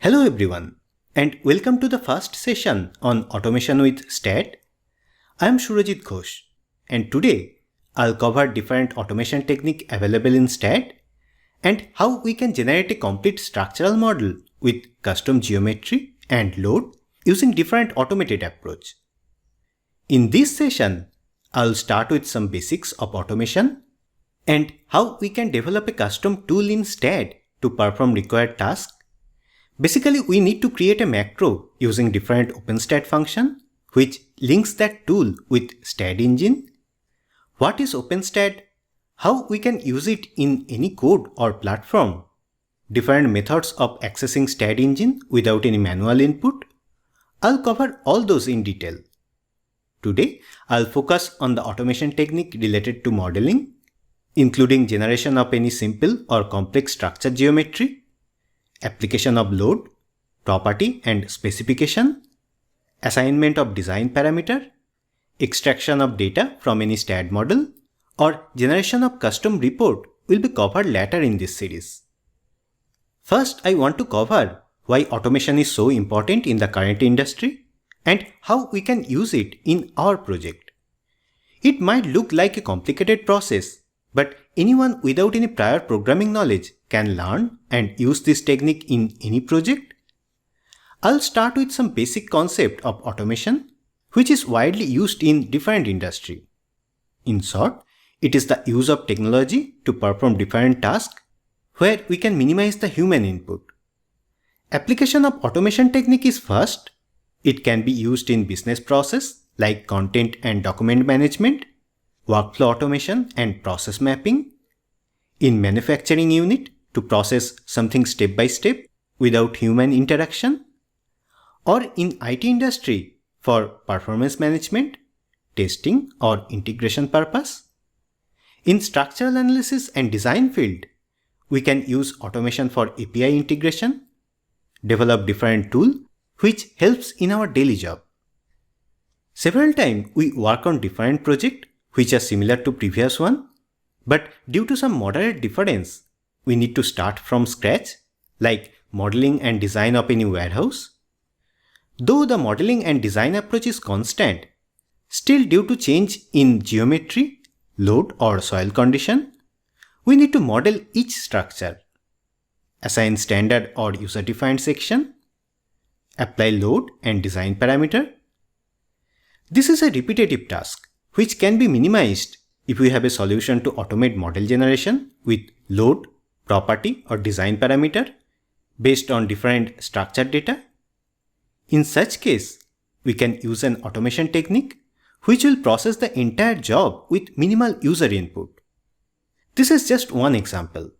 Hello everyone, and welcome to the first session on Automation with STAAD. I am Surajit Ghosh, and today I'll cover different automation techniques available in STAAD and how we can generate a complete structural model with custom geometry and load using different automated approach. In this session, I'll start with some basics of automation and how we can develop a custom tool in STAAD to perform required tasks. Basically, we need to create a macro using different OpenSTAAD function which links that tool with STAAD engine. What is OpenSTAAD? How we can use it in any code or platform? Different methods of accessing STAAD engine without any manual input. I'll cover all those in detail. Today, I'll focus on the automation technique related to modeling, including generation of any simple or complex structure geometry, application of load, property and specification, assignment of design parameter, extraction of data from any STAAD model, or generation of custom report will be covered later in this series. First, I want to cover why automation is so important in the current industry and how we can use it in our project. It might look like a complicated process, but anyone without any prior programming knowledge can learn and use this technique in any project. I'll start with some basic concept of automation, which is widely used in different industries. In short, it is the use of technology to perform different tasks where we can minimize the human input. Application of automation technique is first. It can be used in business process like content and document management, workflow automation and process mapping, in manufacturing unit to process something step by step without human interaction, or in IT industry for performance management, testing or integration purpose. In structural analysis and design field, we can use automation for API integration, develop different tool which helps in our daily job. Several times we work on different projects which are similar to previous one, but due to some moderate difference, we need to start from scratch, like modeling and design of any warehouse. Though the modeling and design approach is constant, still due to change in geometry, load or soil condition, we need to model each structure, assign standard or user-defined section, apply load and design parameter. This is a repetitive task which can be minimized if we have a solution to automate model generation with load, property or design parameter based on different structured data. In such case, we can use an automation technique which will process the entire job with minimal user input. This is just one example.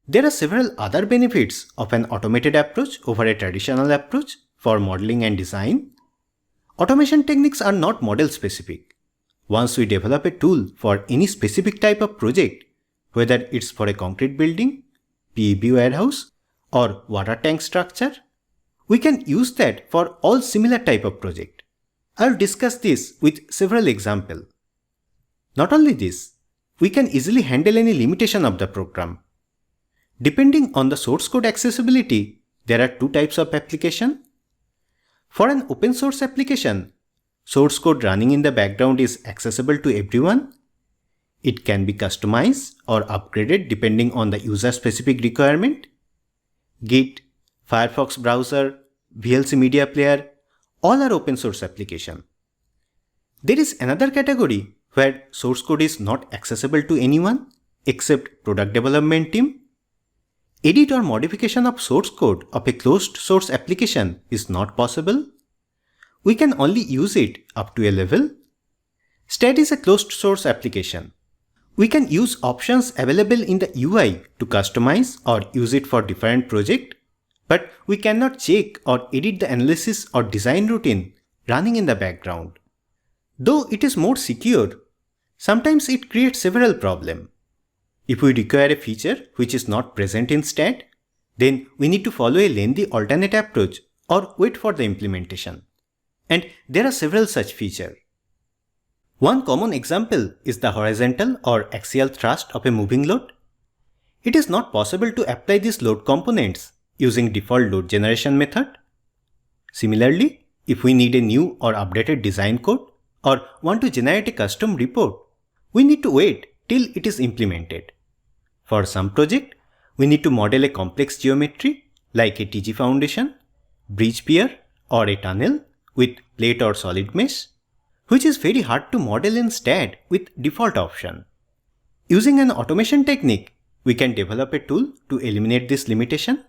There are several other benefits of an automated approach over a traditional approach for modeling and design. Automation techniques are not model specific. Once we develop a tool for any specific type of project, whether it's for a concrete building, PEB warehouse, or water tank structure, we can use that for all similar type of project. I'll discuss this with several examples. Not only this, we can easily handle any limitation of the program. Depending on the source code accessibility, there are two types of application. For an open source application, source code running in the background is accessible to everyone. It can be customized or upgraded depending on the user-specific requirement. Git, Firefox browser, VLC media player, all are open source application. There is another category where source code is not accessible to anyone except product development team. Edit or modification of source code of a closed source application is not possible. We can only use it up to a level. STAAD is a closed source application. We can use options available in the UI to customize or use it for different projects, but we cannot check or edit the analysis or design routine running in the background. Though it is more secure, sometimes it creates several problems. If we require a feature which is not present in STAAD, then we need to follow a lengthy alternate approach or wait for the implementation. And there are several such features. One common example is the horizontal or axial thrust of a moving load. It is not possible to apply these load components using default load generation method. Similarly, if we need a new or updated design code or want to generate a custom report, we need to wait till it is implemented. For some project, we need to model a complex geometry like a TG foundation, bridge pier, or a tunnel with plate or solid mesh, which is very hard to model in STAAD with default option. Using an automation technique, we can develop a tool to eliminate this limitation.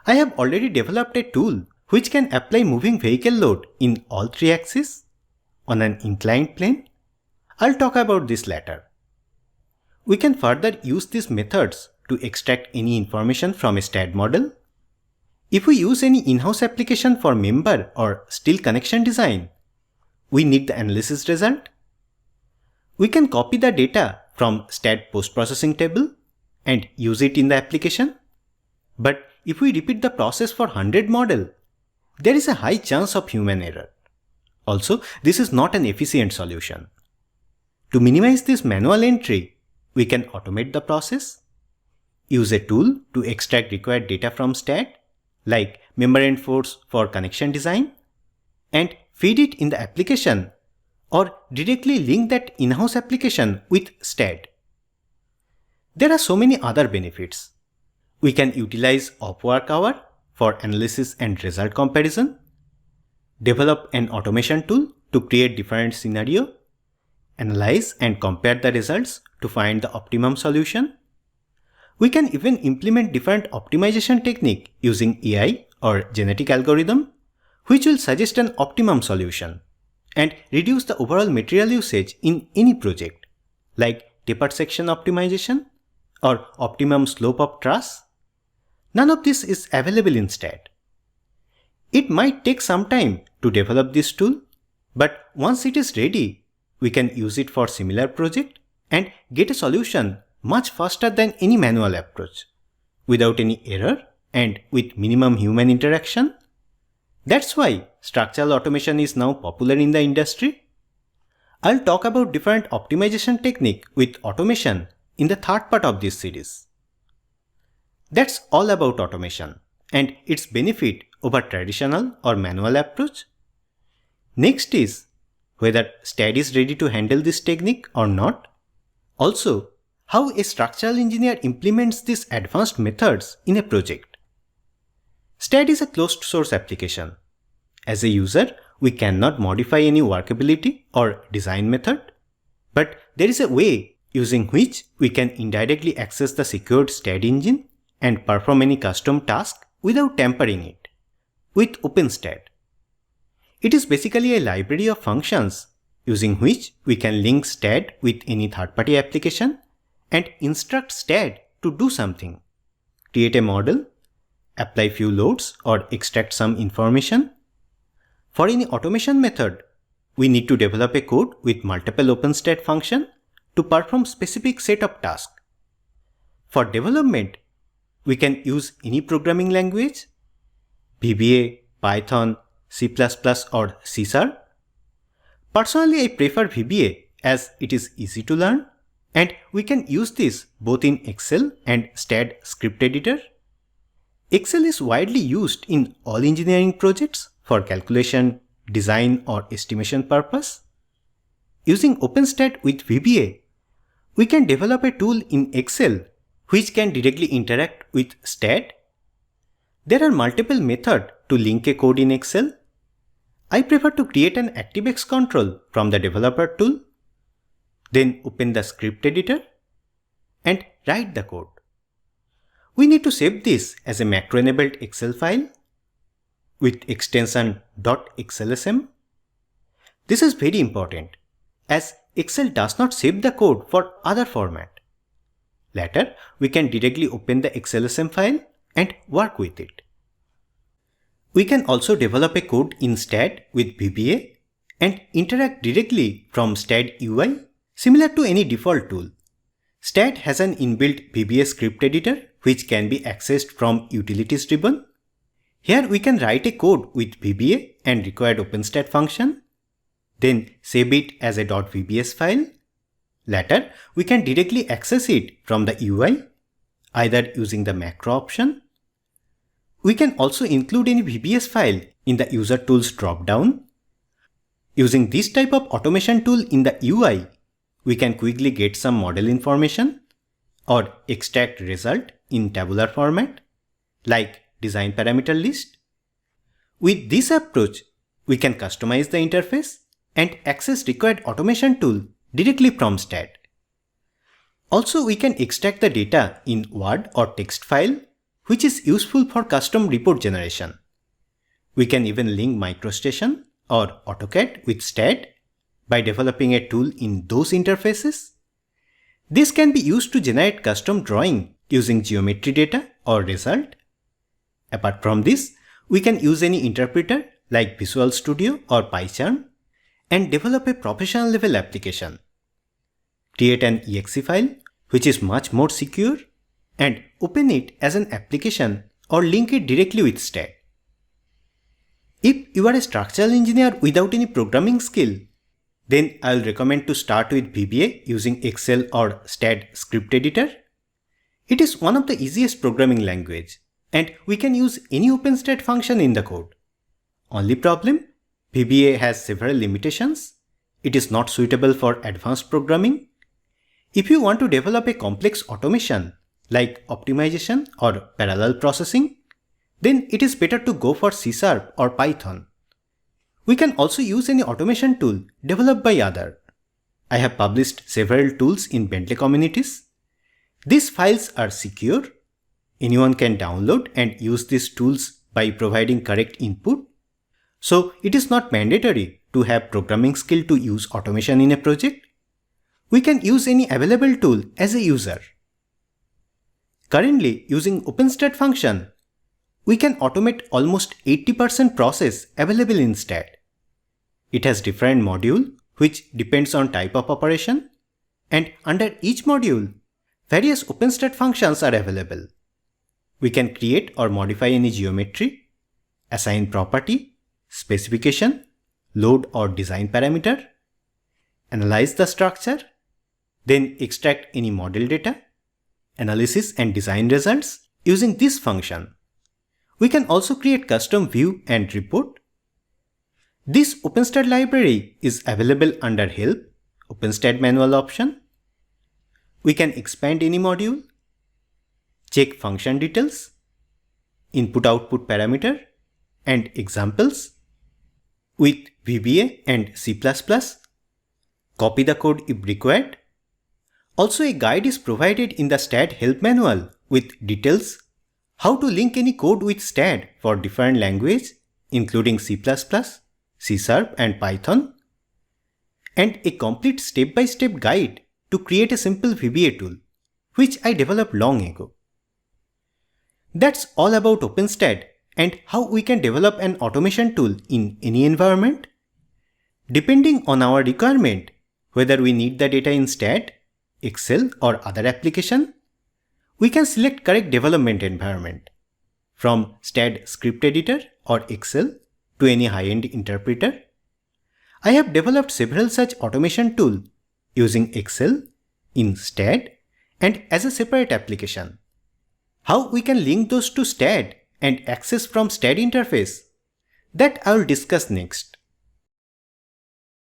I have already developed a tool which can apply moving vehicle load in all three axes on an inclined plane. I'll talk about this later. We can further use these methods to extract any information from a STAAD model. If we use any in-house application for member or steel connection design, we need the analysis result. We can copy the data from STAAD post-processing table and use it in the application. But if we repeat the process for 100 model, there is a high chance of human error. Also, this is not an efficient solution. To minimize this manual entry, we can automate the process, use a tool to extract required data from STAAD, like member end force for connection design, and feed it in the application or directly link that in-house application with STAAD. There are so many other benefits. We can utilize off-work hour for analysis and result comparison, develop an automation tool to create different scenarios, analyze and compare the results to find the optimum solution. We can even implement different optimization technique using AI or genetic algorithm, which will suggest an optimum solution and reduce the overall material usage in any project, like tapered section optimization or optimum slope of truss. None of this is available in STAAD. It might take some time to develop this tool, but once it is ready, we can use it for similar project and get a solution much faster than any manual approach, without any error and with minimum human interaction. That's why structural automation is now popular in the industry. I'll talk about different optimization technique with automation in the third part of this series. That's all about automation and its benefit over traditional or manual approach. Next is whether STAAD is ready to handle this technique or not. Also, how a structural engineer implements these advanced methods in a project. STAAD is a closed source application. As a user, we cannot modify any workability or design method, but there is a way using which we can indirectly access the secured STAAD engine and perform any custom task without tampering it, with OpenSTAAD. It is basically a library of functions using which we can link STAAD with any third-party application and instruct STAAD to do something, create a model, apply few loads or extract some information. For any automation method, we need to develop a code with multiple OpenSTAAD functions to perform specific set of tasks. For development, we can use any programming language, VBA, Python, C++ or C#. Personally, I prefer VBA as it is easy to learn, and we can use this both in Excel and STAAD script editor. Excel is widely used in all engineering projects for calculation, design or estimation purpose. Using OpenSTAAD with VBA, we can develop a tool in Excel which can directly interact with STAAD. There are multiple methods to link a code in Excel. I prefer to create an ActiveX control from the developer tool, then open the script editor and write the code. We need to save this as a macro-enabled Excel file with extension .xlsm. This is very important as Excel does not save the code for other format. Later, we can directly open the XLSM file and work with it. We can also develop a code in STAAD with VBA and interact directly from STAAD UI, similar to any default tool. STAAD has an inbuilt VBA script editor which can be accessed from utilities ribbon. Here we can write a code with VBA and required OpenSTAAD function, then save it as a .vbs file. Later, we can directly access it from the UI, either using the macro option. We can also include any VBS file in the user tools dropdown. Using this type of automation tool in the UI, we can quickly get some model information or extract result in tabular format, like design parameter list. With this approach, we can customize the interface and access required automation tool directly from STAAD. Also, we can extract the data in Word or text file, which is useful for custom report generation. We can even link MicroStation or AutoCAD with STAAD by developing a tool in those interfaces. This can be used to generate custom drawing using geometry data or result. Apart from this, we can use any interpreter like Visual Studio or PyCharm and develop a professional level application. Create an exe file, which is much more secure, and open it as an application or link it directly with STAAD. If you are a structural engineer without any programming skill, then I'll recommend to start with VBA using Excel or STAAD script editor. It is one of the easiest programming language, and we can use any OpenSTAAD function in the code. Only problem, VBA has several limitations. It is not suitable for advanced programming. If you want to develop a complex automation like optimization or parallel processing, then it is better to go for C# or Python. We can also use any automation tool developed by others. I have published several tools in Bentley communities. These files are secure. Anyone can download and use these tools by providing correct input. So it is not mandatory to have programming skill to use automation in a project. We can use any available tool as a user. Currently, using OpenSTAAD function, we can automate almost 80% process available in STAAD. It has different module which depends on type of operation, and under each module, various OpenSTAAD functions are available. We can create or modify any geometry, assign property, specification, load or design parameter, analyze the structure, then extract any model data, analysis and design results using this function. We can also create custom view and report. This OpenSTAAD library is available under Help, OpenSTAAD manual option. We can expand any module, check function details, input-output parameter, and examples. With VBA and C++, copy the code if required. Also, a guide is provided in the STAAD help manual with details how to link any code with STAAD for different languages, including C++, C# and Python, and a complete step-by-step guide to create a simple VBA tool, which I developed long ago. That's all about OpenSTAAD and how we can develop an automation tool in any environment. Depending on our requirement, whether we need the data in STAAD, Excel or other application, we can select correct development environment, from STAAD script editor or Excel to any high-end interpreter. I have developed several such automation tools using Excel, in STAAD, and as a separate application. How we can link those to STAAD and access from STAAD interface, that I will discuss next.